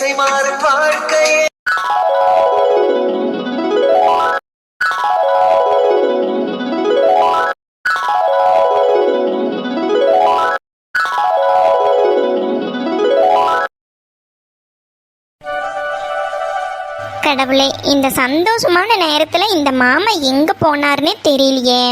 திசை மாறும் வாழ்க்கையே. கடவுளே, இந்த சந்தோஷமான நேரத்துல இந்த மாமா எங்க போனாருன்னே தெரியலையே.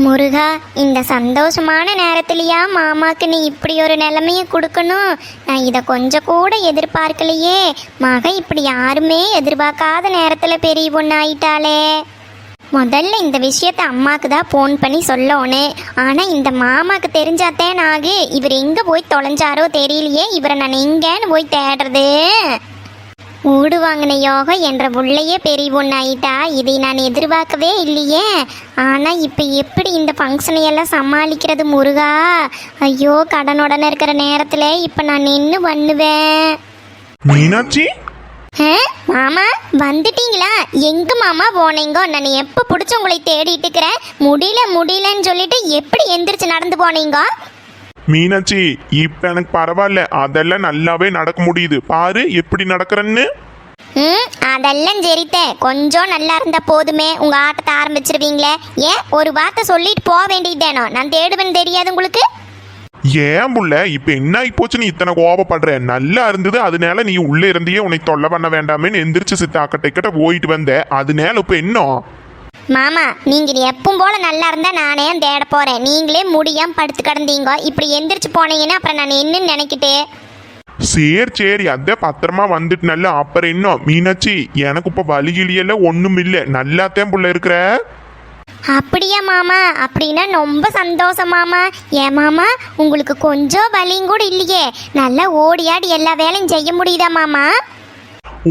முருகா, இந்த சந்தோஷமான நேரத்துலயா மாமாக்கு நீ இப்படி ஒரு நிலைமைய கொடுக்கணும்? நான் இதை கொஞ்சம் கூட எதிர்பார்க்கலையே. மக இப்படி யாருமே எதிர்பார்க்காத நேரத்துல பெரிய பொண்ணு ஆயிட்டாளே. முதல்ல இந்த விஷயத்த அம்மாக்கு தான் ஃபோன் பண்ணி சொல்லணும். ஆனால் இந்த மாமாக்கு தெரிஞ்சாத்தே நாகு இவர் எங்கே போய் தொலைஞ்சாரோ தெரியலையே. இவரை நான் எங்கேன்னு போய் தேடுறது? ஊடு வாங்கின யோகம் என்ற புள்ளையே பெரிய பொண்ணு ஆயிட்டா. இதை நான் எதிர்பார்க்கவே இல்லையே. ஆனால் இப்போ எப்படி இந்த ஃபங்க்ஷனை எல்லாம் சமாளிக்கிறது முருகா? ஐயோ, கடனுடனே இருக்கிற நேரத்தில் இப்போ நான் என்ன பண்ணுவேன்? மீனாட்சி, மாமா வந்துட்டீங்களா? எங்க மாமா போனீங்கோ? நான் எப்போ பிடிச்சி உங்களை தேடிட்டு இருக்கிறேன். முடியலன்னு சொல்லிட்டு எப்படி எந்திரிச்சு நடந்து போனீங்க? மீனாட்சி, இப்ப எனக்கு பரவாயில்ல. அதெல்லாம் நல்லாவே நடக்க முடியுது. பாரு எப்படி நடக்கிறன்னு. அதெல்லாம் சரித்த. கொஞ்சம் நல்லா இருந்தா போதுமே, உங்க ஆட்டத்தை ஆரம்பிச்சிருவீங்களே. ஏன் ஒரு வார்த்தை சொல்லிட்டு போக வேண்டியதேனோ? நான் தேடுவேன்னு தெரியாது உங்களுக்கு? ஏன் புள்ள இப்ப என்ன ஆகி போச்சு? நீ இத்தனை கோபப்படுற? நல்லா இருந்தது, அதனால நீ உள்ளே இருந்தியே உன்னை தொல்லை பண்ண வேண்டாமேன்னு எந்திரிச்சு சித்தாக்கிட்ட போயிட்டு வந்த. அதனால இப்ப என்ன? மாமா, நீங்க எப்பவும் போல நல்லா இருந்தா நானே தேட போறேன். நீங்களே முடியாம படுத்து கிடந்தீங்க. இப்படி எந்திரிச்சு போனீங்கன்னா அப்புறம் நான் என்னன்னு நினைக்கிட்டே. சரி, அத பத்திரமா வந்துட்டு நல்ல. அப்புறம் என்ன மீனாட்சி, எனக்கு இப்ப வலிகிலியெல்லாம் ஒண்ணும் இல்ல. நல்லாத்தான் புள்ள இருக்கிற. அப்படியா மாமா? அப்படின்னா ரொம்ப சந்தோஷம் மாமா. ஏன் மாமா, உங்களுக்கு கொஞ்சம் வலியும் கூட இல்லையே? நல்லா ஓடியாடி எல்லா வேலையும் செய்ய முடியுதா மாமா?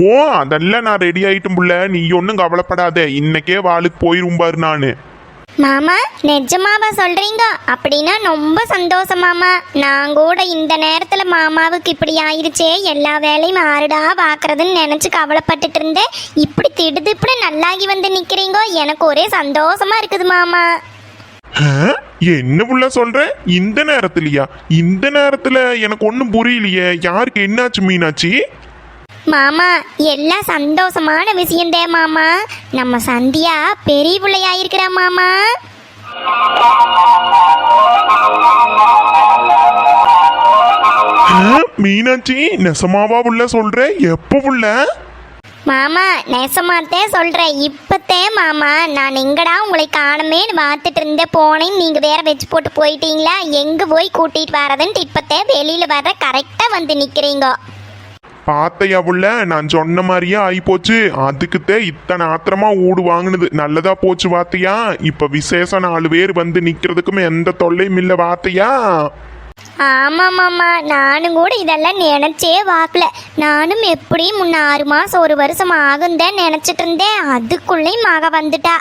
ஓ, அதெல்லாம் நான் ரெடி ஆயிட்டும் புள்ள. நீ ஒன்னும் கவலைப்படாத. இன்னைக்கே வாளுக்கு போயிரும் பாரு நானு. மாமா, நிஜமாவா சொல்றீங்க? அப்படின்னா ரொம்ப சந்தோஷம் மாமா. நான் கூட இந்த நேரத்துல மாமாவுக்கு இப்படி ஆயிருச்சே, எல்லா வேலையும் ஆறுடா பாக்குறதுன்னு நினைச்சு கவலைப்பட்டுட்டு இருந்தேன். இப்படி திடுதிப்புல நல்லாகி வந்து நிக்கிறீங்க. எனக்கு ஒரே சந்தோஷமா இருக்குது மாமா. என்ன புள்ள சொல்ற? இந்த நேரத்துலயா? இந்த நேரத்துல எனக்கு ஒன்னும் புரியலையே. யாருக்கு என்னாச்சு மீனாட்சி? மாமா, எல்லாம் சந்தோஷமான விஷயந்தே மாமா. நம்ம சந்தியா பெரிய பிள்ளையாயிருக்கிறா மாமா. மீனாட்சி, நெசமாவா புள்ள சொல்ற? எப்ப புள்ள? மாமா, நெசமாத்தே சொல்றேன். இப்பத்தே மாமா. நான் எங்கடா உங்களை காணுமேன்னு பார்த்துட்டு இருந்தே போனேன். நீங்க வேற வச்சு போட்டு போயிட்டீங்களா? எங்க போய் கூட்டிட்டு வரதுன்ட்டு இப்பத்தே வெளியில வர கரெக்டா வந்து நிக்கிறீங்க. பாத்தையா புள்ள, நான் சொன்ன மாதிரியே ஆகி போச்சு. அதுக்குத்தே இத்தனை ஆத்திரமா ஊடு வாங்கினது. நல்லதா போச்சு வாத்தையா. இப்ப விசேஷம் 4 பேர் வந்து நிக்கிறதுக்கும் எந்த தொல்லையும் இல்ல வாத்தையா. ஆமா மாமா, நானும் கூட இதெல்லாம் நினைச்சே வாக்கல. நானும் எப்படியும் முன்ன 6 மாசம் 1 வருஷம் ஆகுந்தேன் நினைச்சிட்டு இருந்தேன். அதுக்குள்ளேயும் மக வந்துட்டா.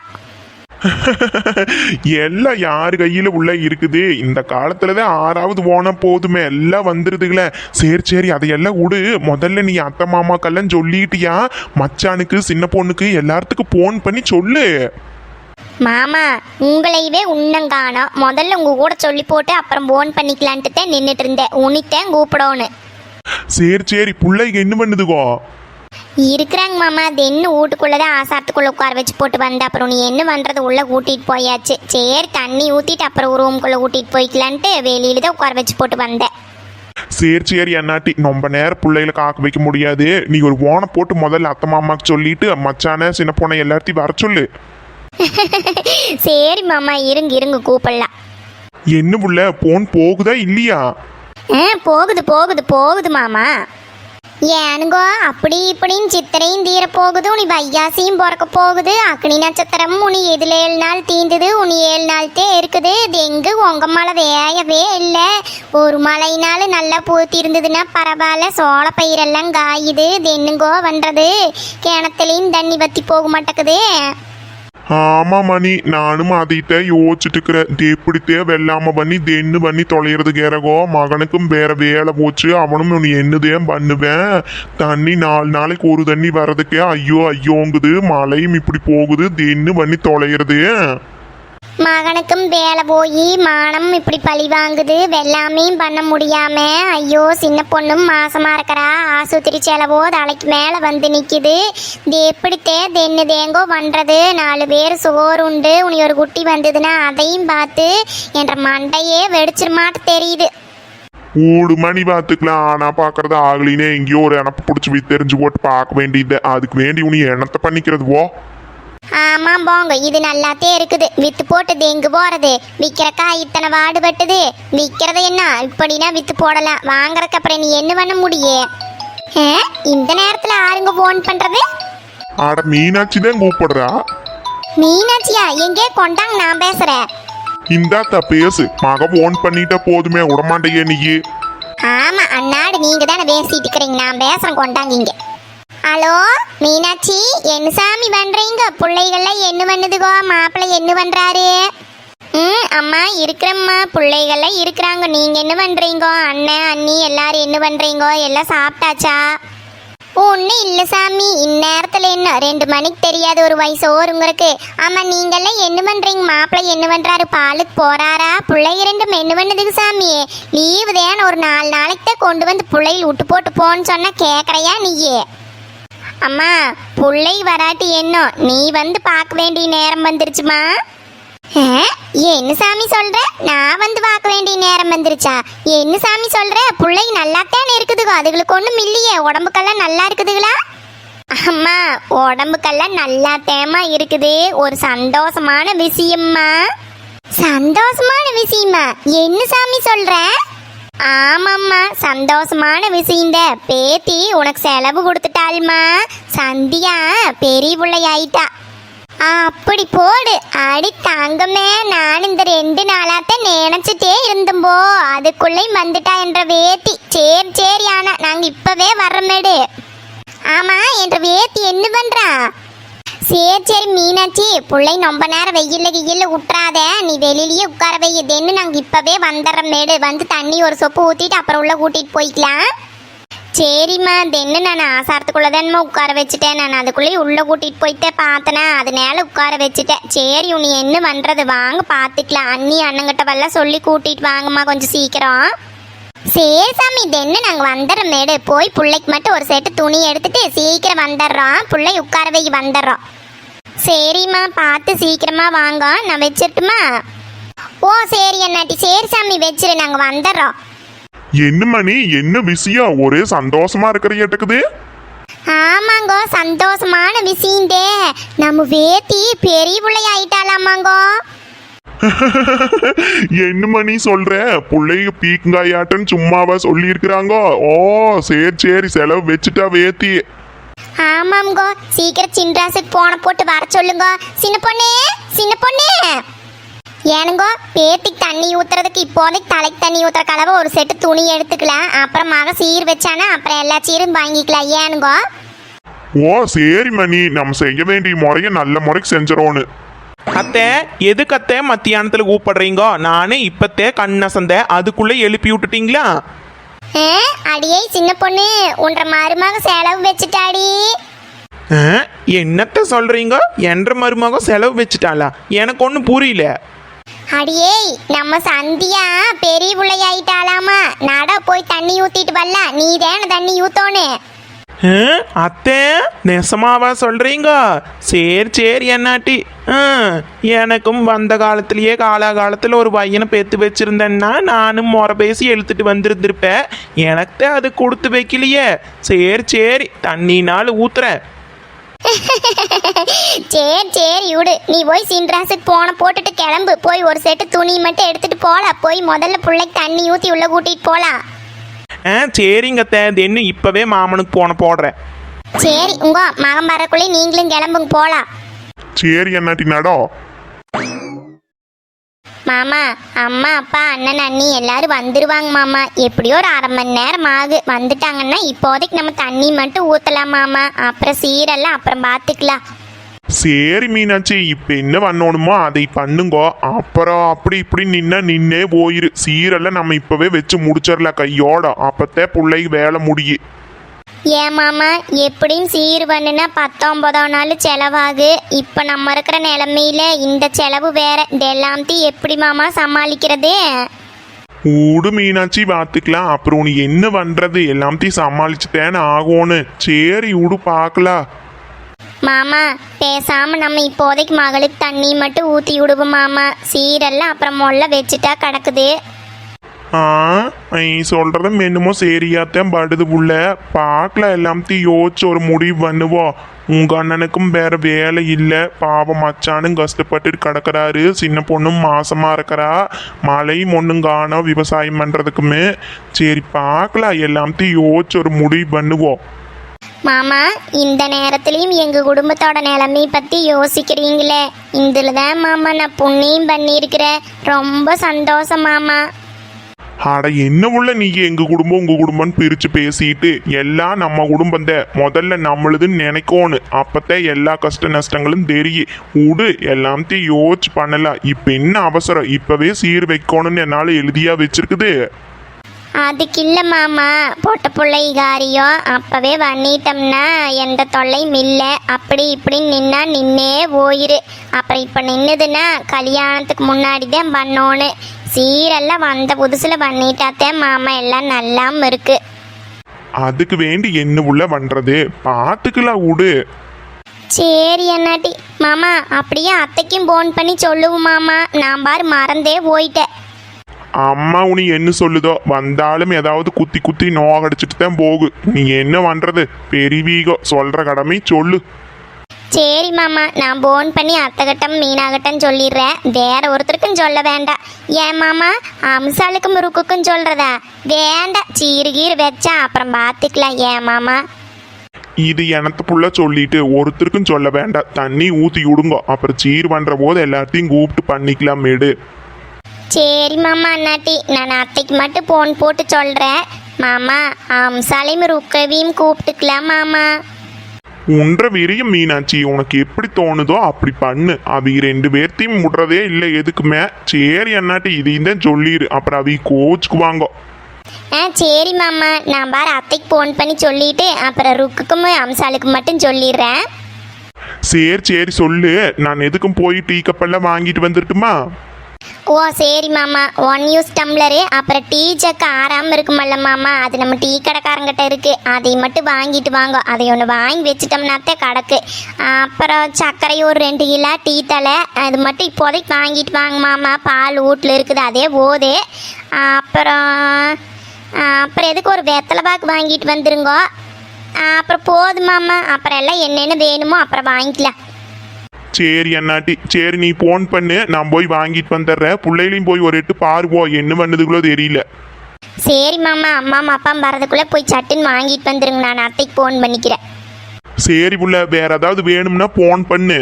எல்லாம் யாரு கையில உள்ள இருக்குது? இந்த காலத்துலதான் 6வது போன போதுமே, எல்லாம் வந்துருதுங்களே. சரி, அதையெல்லாம் விடு. முதல்ல நீ அத்தை மாமாக்கெல்லாம் சொல்லிட்டியா? மச்சானுக்கு, சின்ன பொண்ணுக்கு எல்லாத்துக்கும் போன் பண்ணி சொல்லு. மாமா, உங்களையவே உன்னங்கானோம். முதல்ல உங்க கூட சொல்லி போட்டு அப்புறம் போன் பண்ணிக்கலான்ட்டு நின்றுட்டு இருந்தேன். உனித்தேன் கூப்பிடோன்னு. சரி, பிள்ளைங்க என்ன பண்ணுதுகோ? இருக்கிறாங்க மாமா. அது என்ன வீட்டுக்குள்ளதான் ஆசாரத்துக்குள்ள உட்கார வச்சு போட்டு வந்த. அப்புறம் நீ என்ன பண்றது, உள்ள கூட்டிட்டு போயாச்சு. சரி, தண்ணி ஊத்திட்டு அப்புறம் ரூம்குள்ள கூட்டிட்டு போய்க்கலான்ட்டு வெளியில தான் உட்கார வச்சு போட்டு வந்தேன். சரி அண்ணாட்டி, ரொம்ப நேரம் பிள்ளைகளை காக்க வைக்க முடியாது. நீ ஒரு போனை போட்டு முதல்ல அத்தை மாமாக்கு சொல்லிட்டு மச்சான சின்ன பொண்ணை எல்லாத்தையும் வர சொல்லு. சரி மாமா, இருங்க கூப்பிடலாம். என்ன புள்ள, போன் போகுதா இல்லையா? போகுது மாமா. ஏனுங்கோ அப்படி இப்படின்னு சித்திரையும் தீர போகுது. உனி வையாசியும் பிறக்க போகுது. அக்னி நட்சத்திரமும் உனி எதுல 7 நாள் தீந்துது. உனி 7 நாள்தே இருக்குது. இது எங்க உங்க மழை வேயவே இல்லை. ஒரு மழையினால நல்லா பூத்தி இருந்ததுன்னா பரவாயில்ல. சோள பயிரெல்லாம் காயுது. இது என்னங்கோ பண்றது? கிணத்துலையும் தண்ணி வத்தி போக மாட்டேக்குது. ஆமா மணி, நானும் அதைத்த யோசிச்சுட்டு இருக்கிறேன். எப்படித்தே வெள்ளாம பண்ணி தென்னு பண்ணி தொலைகிறது கேரகோ. மகனுக்கும் வேற வேலை போச்சு. அவனும் நீ என்னதேன் பண்ணுவேன். தண்ணி 4 நாளைக்கு ஒரு தண்ணி வர்றதுக்கே ஐயோங்குது. மழையும் இப்படி போகுது. தென்னு பண்ணி தொலைகிறது. மகனுக்கும் வேலை போய் மானம் இப்படி பழி வாங்குது, வெள்ளாமையும் பண்ண முடியாம ஐயோ சின்ன பொண்ணும் மாசமா இருக்கிறா, ஆஸ்பத்திரி செலவோ தலைக்கு மேல வந்து நிக்குது. இது எப்படித்தே தென்னு தேங்கோ பண்றது? 4 பேர் சோறு உண்டு, உனி ஒரு குட்டி வந்ததுன்னா அதையும் பார்த்து என்ற மண்டையே வெடிச்சிருமாட்டு தெரியுது. ஊடு மணி பார்த்துக்கலாம், ஆனா பாக்குறது ஆகலினே எங்கேயோ ஒரு இனப்பு பிடிச்சி போய் தெரிஞ்சு போட்டு பார்க்க வேண்டியது. அதுக்கு வேண்டி உனி எண்ணத்தை பண்ணிக்கிறதுவோ? ஆமா போங்க, இது நல்லாத்தே இருக்குது. வித்து போட்டது எங்க போறது? விற்கிறக்கா இத்தனை வாடுபட்டுது, விற்கிறது என்ன இப்படின்னா வித்து போடலாம், வாங்குறதுக்கு அப்புறம் நீ என்ன பண்ண முடியும்? இந்த நேரத்துல ஆளுங்க போன் பண்றது? ஆட மீனாட்சி தான் கூப்பிடுறா. மீனாட்சியா? எங்கே கொண்டாங்க, நான் பேசுறேன். இந்தாத்தா பேசு, மக போன் பண்ணிட்டா போதுமே, விடமாட்டையே நீயே. ஆமா அண்ணாடு, நீங்க தானே பேசிட்டு இருக்கிறீங்க, நான் பேசுறேன், கொண்டாங்க இங்க. ஹலோ மீனாட்சி, என்ன சாமி பண்றீங்க? பிள்ளைகள்லாம் என்ன பண்ணுதுகோ? மாப்பிள்ளை என்ன பண்றாரு? அம்மா இருக்கிறம்மா, பிள்ளைகள்லாம் இருக்கிறாங்க. நீங்க என்ன பண்றீங்க? அண்ணன் அண்ணி எல்லாரும் என்ன பண்றீங்க? எல்லாம் சாப்பிட்டாச்சா? ஒன்றும் இல்லை சாமி, இந்நேரத்தில் என்ன 2 மணிக்கு தெரியாது ஒரு வயசு ஓருங்களுக்கு. ஆமாம் நீங்கள்லாம் என்ன பண்ணுறீங்க? மாப்பிள்ளை என்ன பண்ணுறாரு? பாலுக்கு போகிறாரா? பிள்ளைங்க 2 என்ன பண்ணுதுக்கு சாமி? லீவு தேன ஒரு 4 நாளைக்கு தான் கொண்டு வந்து பிள்ளைகள் விட்டு போட்டு போன்னு சொன்னால் கேட்குறையா நீயே? அம்மா பிள்ளை வராட்டி என்ன, நீ வந்து பார்க்க வேண்டிய நேரம் வந்துருச்சுமா. என்ன சாமி சொல்ற? நான் வந்து பார்க்க வேண்டிய நேரம் வந்துருச்சா? என்ன சாமி சொல்ற? பிள்ளை நல்லாத்தானே இருக்குதுகோ, அதுகளுக்கு ஒன்றும் இல்லையே, உடம்புக்கெல்லாம் நல்லா இருக்குதுங்களா? அம்மா உடம்புக்கெல்லாம் நல்லா தேமா இருக்குது. ஒரு சந்தோஷமான விஷயம்மா. சந்தோஷமான விஷயமா? என்ன சாமி சொல்ற? ஆமாம்மா சந்தோஷமான விஷயந்த. பேத்தி உனக்கு செலவு கொடுத்துட்டாள்மா. சந்தியா பெரிய பிள்ளை ஆயிட்டா. அப்படி போடு. அடி தங்கமே, நான் இந்த 2 நாளாத்தான் நினைச்சிட்டே இருந்தோம்போ, அதுக்குள்ளே வந்துட்டா என்ற வேத்தி. சரி சரி, ஆனா நாங்க இப்பவே வர்றமேடு. ஆமா என்ற வேத்தி என்ன பண்றா? சரி சரி மீனாட்சி, பிள்ளை ரொம்ப நேரம் வெயில்ல விட்டுறாத, நீ வெளியிலேயே உட்கார வையுதுன்னு நாங்கள் இப்பவே வந்துடுறமேடு. வந்து தண்ணி ஒரு சொப்பு ஊற்றிட்டு அப்புறம் உள்ள கூட்டிட்டு போய்க்கலாம். சரிம்மா, தென்னு நான் ஆசாரத்துக்குள்ளதான்மா உட்கார வச்சுட்டேன். நான் அதுக்குள்ளேயே உள்ளே கூட்டிகிட்டு போயிட்டே பார்த்தேனா, அதனால உட்கார வச்சுட்டேன். சரி உனி என்ன பண்ணுறது, வாங்க பார்த்துக்கலாம். அண்ணி அண்ணங்கிட்ட வல்லாம் சொல்லி கூட்டிகிட்டு வாங்கம்மா கொஞ்சம் சீக்கிரம். சரி சாமி, தென்னு நாங்கள் வந்துடுறோமேடு. போய் பிள்ளைக்கு மட்டும் ஒரு செட்டு துணி எடுத்துட்டு சீக்கிரம் வந்துடுறோம். பிள்ளை உட்கார வை வந்துடுறோம். சரிம்மா, பார்த்து சீக்கிரமா வாங்க. நான் வச்சிருட்டுமா? ஓ சரி அண்ணாட்டி, சரி சாமி வச்சிரு, நாங்கள் வந்துடுறோம். என்ன மணி, என்ன விஷயம்? ஒரே சந்தோஷமா இருக்கிற கேட்டுக்குது. ஆமாங்கோ, சந்தோஷமான விஷயந்தே. நம்ம வேத்தி பெரிய பிள்ளை ஆயிட்டாலாமாங்கோ. என்ன மணி சொல்ற? பிள்ளைங்க பீக்கங்காயாட்டன்னு சும்மாவா சொல்லி இருக்கிறாங்க? ஓ சரி சரி, செலவு வச்சுட்டா வேத்தி. ஆமாம்கோ, சீக்கிரம் சின்ராசுக்கு போன போட்டு வர சொல்லுங்க. சின்ன பொண்ணு, சின்ன பொண்ணு. ஏனுங்கோ, பேத்திக்கு தண்ணி ஊத்துறதுக்கு இப்போதைக்கு தலைக்கு தண்ணி ஊத்துற கலவை ஒரு செட்டு துணி எடுத்துக்கலாம். அப்புறமாக சீர் வச்சானா அப்புறம் எல்லா சீரும் வாங்கிக்கலாம். ஏனுங்கோ? ஓ சரி மணி, நம்ம செய்ய வேண்டிய முறைய நல்ல முறைக்கு செஞ்சிரோன்னு. அத்தை எதுக்கு அத்தை மத்தியானத்தில் கூப்பிடுறீங்கோ? நானே இப்பத்தே கண்ணசந்த, அதுக்குள்ளே எழுப்பி விட்டுட்டீங்களா? அடியே சின்ன பொண்ணு, உன்ற மருமக செலவு வச்சுட்டாடி. என்னத்த சொல்றீங்க? என்ற மருமக செலவு வச்சுட்டாளா? எனக்கு ஒன்றும் புரியல. அடியே நம்ம சந்தியா பெரிய பிள்ளையாயிட்டாலாமா. நட போய் தண்ணி ஊத்திட்டு வரல, நீ தானே தண்ணி ஊத்தோன்னு. அத்தை நெசமாவா சொல்றீங்க? சரி சரி என்னாட்டி. எனக்கும் வந்த காலத்திலேயே காலாகாலத்தில் ஒரு பையனை பெற்று வச்சிருந்தேன்னா நானும் முறை பேசி எழுத்துட்டு வந்திருந்திருப்பேன். எனக்கு அது கொடுத்து வைக்கலையே. சரி சரி, தண்ணினாலும் ஊத்துறேன். சரி சரி விடு, நீ போய் சின்ராசுக்கு போன போட்டுட்டு கிளம்பு. போய் ஒரு செட்டு துணி மட்டும் எடுத்துட்டு போலாம். போய் முதல்ல பிள்ளைக்கு தண்ணி ஊற்றி உள்ள கூட்டிட்டு போலாம். சரிங்க என்ன இப்பவே மாமனுக்கு போன போடுறேன். சரி, உங்க மகன் வரக்குள்ளே நீங்களும் கிளம்புங்க போலாம். சரி என்னாட்டி நடோ. மாமா, அம்மா அப்பா அண்ணன் அண்ணி எல்லாரும் வந்துருவாங்க மாமா. எப்படியோ ஒரு 1/2 மணி நேரம் ஆகு. வந்துட்டாங்கன்னா இப்போதைக்கு நம்ம தண்ணி மட்டும் ஊற்றலாம் மாமா. அப்புறம் சீரெல்லாம் அப்புறம் பார்த்துக்கலாம். சரி மீனாட்சி, இப்ப என்ன பண்ணணுமோ அதை பண்ணுங்கோ. அப்புறம் அப்படி இப்படி நின்னே போயிரு. சீரெல்லாம் நம்ம இப்பவே வச்சு முடிச்சிடலாம் கையோட. அப்பத்தே பிள்ளைக்கு வேலை முடியும். ஏன் மாமா எப்படியும் சீர் பண்ணுனா 19 நாள் செலவாகு. இப்போ நம்ம இருக்கிற நிலமையில இந்த செலவு வேற. இதெல்லாத்தையும் எப்படி மாமா சமாளிக்கிறது? ஊடு மீனாட்சி பார்த்துக்கலாம். அப்புறம் நீ என்ன பண்றது, எல்லாத்தையும் சமாளிச்சுட்டேன்னு ஆகோன்னு. சரி ஊடு பார்க்கலாம். மாமா பேசாம நம்ம இப்போதைக்கு மகளுக்கு தண்ணி மட்டும் ஊற்றி விடுவோம் மாமா. சீரெல்லாம் அப்புறம் மொல்ல வச்சுட்டா கிடக்குது. ஆ நீ சொல்றதும் என்னமோ சரியாத்தான் படுது புள்ள. பார்க்கலாம், எல்லாத்தையும் யோசிச்சு ஒரு முடிவு பண்ணுவோம். உங்க அண்ணனுக்கும் வேற வேலை இல்லை, பாவம் மச்சானும் கஷ்டப்பட்டு கிடக்குறாரு, சின்ன பொண்ணும் மாசமா இருக்கிறா, மழையும் ஒன்றும் காணோம் விவசாயம் பண்றதுக்குமே. சரி பார்க்கலாம், எல்லாத்தையும் யோசிச்சு ஒரு முடிவு பண்ணுவோம். மாமா இந்த நேரத்துலையும் எங்கள் குடும்பத்தோட நிலைமை பற்றி யோசிக்கிறீங்களே, இதில் தான் மாமா நான் புண்ணியம் பண்ணியிருக்கிறேன். ரொம்ப சந்தோஷம் மாமா. அட என்ன உள்ள நீங்க எங்க குடும்பம் உங்க குடும்பம்னு பிரிச்சு பேசிட்டு, எல்லாம் நம்ம குடும்பம் தான், முதல்ல நம்மளுதுன்னு நினைக்கோணும். அப்பத்தான் எல்லா கஷ்ட நஷ்டங்களும் தெரியும். விடு, எல்லாத்தையும் யோசிச்சு பண்ணலாம். இப்ப என்ன அவசரம், இப்பவே சீர் வைக்கணும்னு என்னால எழுதியா வச்சிருக்குது. அதுக்கு இல்லை மாமா, பொட்ட பிள்ளை காரியம் அப்போவே பண்ணிட்டோம்னா எந்த தொல்லையும் இல்லை. அப்படி இப்படின்னு நின்னா நின்னே போயிரு. அப்புறம் இப்போ நின்றுதுன்னா கல்யாணத்துக்கு முன்னாடி தான் பண்ணோன்னு. சீரெல்லாம் வந்த புதுசில் பண்ணிட்டாத்தேன் மாமா எல்லாம் நல்லாம இருக்கு. அதுக்கு வேண்டி என்ன உள்ள பண்றது, பார்த்துக்கலாம் விடு. சரி அண்ணாட்டி. மாமா அப்படியே அத்தைக்கும் போன் பண்ணி சொல்லுவோம் மாமா. நான் பாரு மறந்தே போயிட்டேன். அம்மா உனி என்ன சொல்லுதோ, வந்தாலும் ஏதாவது குத்தி குத்தி நோகடிச்சிட்டு தான் போகு. நீ என்ன பண்றது, பெரியவீகோ சொல்ற கடமை சொல்லு. சரி மாமா, நான் போன் பண்ணி அத்தைகட்டம் மீனாகட்டம் சொல்லிடுறேன். வேற ஒருத்தருக்கும் சொல்ல வேண்டாம். ஏன் மாமா அம்சாலுக்கும் முருக்குக்கும் சொல்றதா? வேண்டாம், சீருகீர் வச்சா அப்புறம் பார்த்துக்கலாம். ஏன் மாமா? இது எனத்து புள்ள சொல்லிட்டு ஒருத்தருக்கும் சொல்ல வேண்டாம். தண்ணி ஊற்றி விடுங்க, அப்புறம் சீர் பண்ற போது எல்லாத்தையும் கூப்பிட்டு பண்ணிக்கலாம் மேடு. சரி மாமா அண்ணாட்டி, நான் அத்தைக்கு மட்டும் போன் போட்டு சொல்கிறேன். மாமா அம்சாலையும் ருக்கவியும் கூப்பிட்டுக்கலாம் மாமா. உன்ற விரியும் மீனாட்சி, உனக்கு எப்படி தோணுதோ அப்படி பண்ணு. அவி 2 பேர்த்தையும் விடுறதே இல்லை எதுக்குமே. சரி அண்ணாட்டி, இதையும் தான் சொல்லிடு, அப்புறம் அவி கோச்சுக்குவாங்க. சரி மாமா, நான் பாரு அத்தைக்கு ஃபோன் பண்ணி சொல்லிட்டு அப்புறம் ருக்குக்கும் அம்சாலுக்கு மட்டும் சொல்லிடுறேன். சரி சொல்லு. நான் எதுக்கும் போய் டீ கப்பெல்லாம் வாங்கிட்டு வந்துட்டுமா? ஓ சரி மாமா. 1 யூஸ் டம்ளரு அப்புறம் டீ சக்கு ஆறாமல் இருக்குமல்ல மாமா, அது நம்ம டீ கடைக்காரங்கிட்ட இருக்குது. அதை மட்டும் வாங்கிட்டு வாங்க. அதை ஒன்று வாங்கி வச்சுட்டோம்னாத்தே கிடக்கு. அப்புறம் சர்க்கரை ஒரு 2 கிலோ, டீ தலை அது மட்டும் இப்போதைக்கு வாங்கிட்டு வாங்க மாமா. பால் வீட்டில் இருக்குது, அதே போதே. அப்புறம் எதுக்கு ஒரு வெத்தலை பாக்கு வாங்கிட்டு வந்துருங்க. அப்புறம் போதும் மாமா. அப்புறம் எல்லாம் என்னென்ன வேணுமோ அப்புறம் வாங்கிக்கலாம். சரி அண்ணாட்டி, சரி நீ போன் பண்ணு, நான் போய் வாங்கிட்டு வந்துடுறேன். பிள்ளைகளையும் போய் ஒரு எட்டு பாருவோம், என்ன பண்ணுதுகளோ தெரியல. சரி மாமா, அம்மா அப்பா வரதுக்குள்ளே போய் சட்டுன்னு வாங்கிட்டு வந்துருங்க. நான் அத்தைக்கு ஃபோன் பண்ணிக்கிறேன். சரி புள்ள, வேற ஏதாவது வேணும்னா போன் பண்ணு.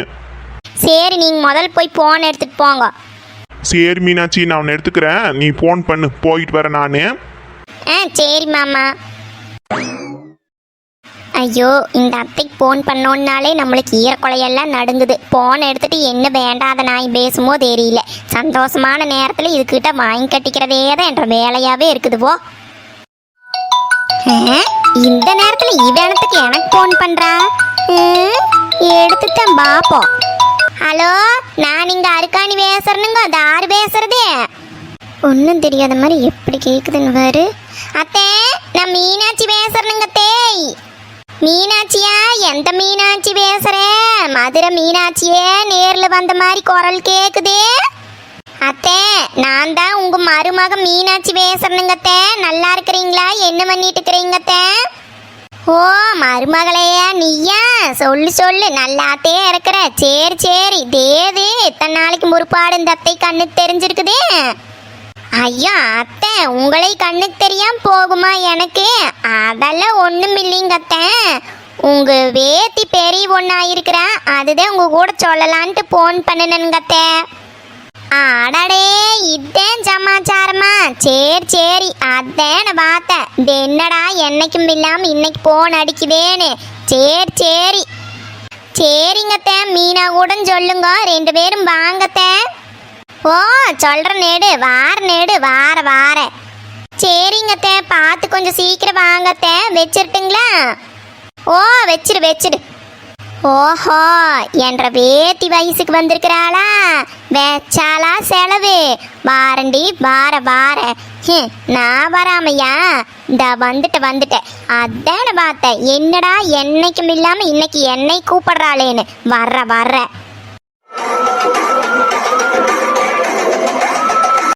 சரி நீங்கள் முதல் போய் ஃபோன் எடுத்துகிட்டு போங்க. சரி மீனாட்சி, நான் உன்னை எடுத்துக்கிறேன், நீ போன் பண்ணு, போயிட்டு வரேன் நான். சரி மாமா. ஐயோ, இந்த அத்தைக்கு ஃபோன் பண்ணோன்னாலே நம்மளுக்கு ஈரக்குலையெல்லாம் நடுங்குது. ஃபோன் எடுத்துட்டு என்ன வேண்டாத நாய் பேசுமோ தெரியல. சந்தோஷமான நேரத்தில் இதுக்கிட்ட வாங்கி கட்டிக்கிறதே தான் என்ற வேலையாகவே இருக்குதுவோ. இந்த நேரத்தில் இவனத்துக்கு எனக்கு ஃபோன் பண்ணுறா. எடுத்துட்டேன் பாப்போம். ஹலோ, நான் இங்கே அருக்காணி பேசுறேனுங்க. அது யாரு பேசுறதே? ஒன்றும் தெரியாத மாதிரி எப்படி கேட்குதுன்னு பாரு. அத்தே, நான் மீனாட்சி பேசுறேனுங்க. தேய் மீனாட்சியா? எந்த மீனாட்சி பேசுற? மதுரை மீனாட்சியே நேரில் வந்த மாதிரி குரல் கேக்குது. அத்தே, நான் தான் உங்க மருமக மீனாட்சி பேசுறேனுங்க. அத்தே, நல்லா இருக்கிறீங்களா? என்ன பண்ணிட்டு இருக்கிறீங்க அத்தே? ஓ மருமகளையா நீயா? சொல்லு நல்லாத்தே இருக்கிற. சரி தேது இத்தனை நாளைக்கு முற்பாடு இந்த அத்தை கண்ணுக்கு தெரிஞ்சிருக்குது. ஐயா அத்தை, உங்களை கண்ணுக்கு தெரியாம போகுமா எனக்கு? அதெல்லாம் ஒன்றும் இல்லைங்க அத்தை. உங்க வேத்தி பெரிய ஒன்றா இருக்கிறா, அதுதான் உங்க கூட சொல்லலான்ட்டு ஃபோன் பண்ணினேங்க அத்தை. அடடே, இதேன் சமாச்சாரமா? சரி அதான் நான் பார்த்தேன். இது என்னடா என்னைக்கும் இல்லாமல் இன்னைக்கு ஃபோன் அடிக்குதேன்னு. சரிங்க அத்தை, மீனா கூட சொல்லுங்க, 2 பேரும் வாங்கத்தே. ஓ சொல்கிற நேடு வார. சரிங்கத்தே, பார்த்து கொஞ்சம் சீக்கிரம் வாங்கத்தே. வச்சிருட்டுங்களா? ஓ வச்சிடு வச்சிடு. ஓஹோ என்ற வேத்தி வயசுக்கு வந்திருக்கிறாளா, வச்சாலா செலவு. வாரண்டி வார நான் வராமையா? இந்த வந்துட்டேன். அதான பார்த்தேன், என்னடா என்னைக்கும் இல்லாம இன்னைக்கு என்னை கூப்பிடுறாளேன்னு. வர்ற